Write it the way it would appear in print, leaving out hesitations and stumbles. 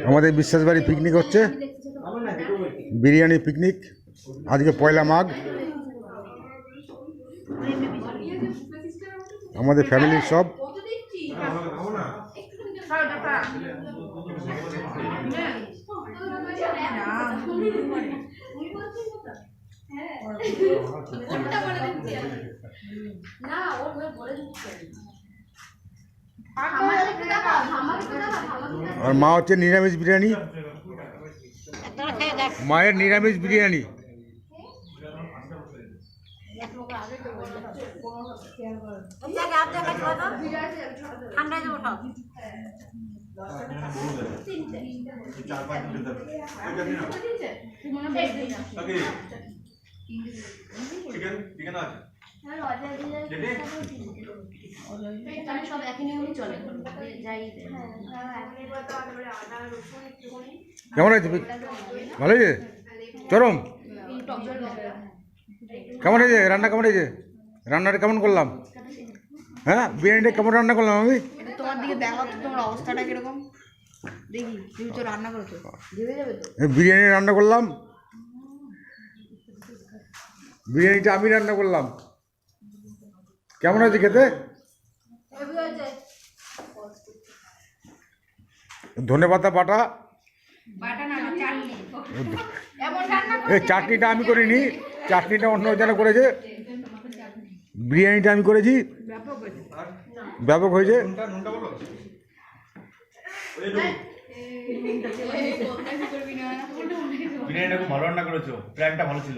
আমাদের বিশ্বাস বাড়ি পিকনিক হচ্ছে, বিরিয়ানি পিকনিক। আজকে পয়লা মাঘ। আমাদের ফ্যামিলির সব। আর মা হচ্ছে নিরামিষ বিরিয়ানি, মায়ের নিরামিষ বিরিয়ানি। কেমন আছে? ভালো হয়েছে? চরম। কেমন হয়েছে রান্না? কেমন হয়েছে রান্নাটা? কেমন করলাম? হ্যাঁ, বিরিয়ানিটা কেমন রান্না করলাম আমি? তোমার দিকে দেখো তো, তোমার অবস্থাটা কিরকম দেখি। তুমি তো রান্না করেছো, ভেবে যাবে তো। বিরিয়ানি রান্না করলাম, বিরিয়ানিটা আমি রান্না করলাম। কেমন আছে খেতে? ধনেপাতা বাটা। এই চাটনিটা আমি করিনি, চাটনিটা অন্য জনে করেছে। বিরিয়ানিটা আমি করেছি, ব্যাপক হয়েছে। বিরিয়ানিটা খুব ভালো রান্না করেছো, প্ল্যানটা ভালো ছিল।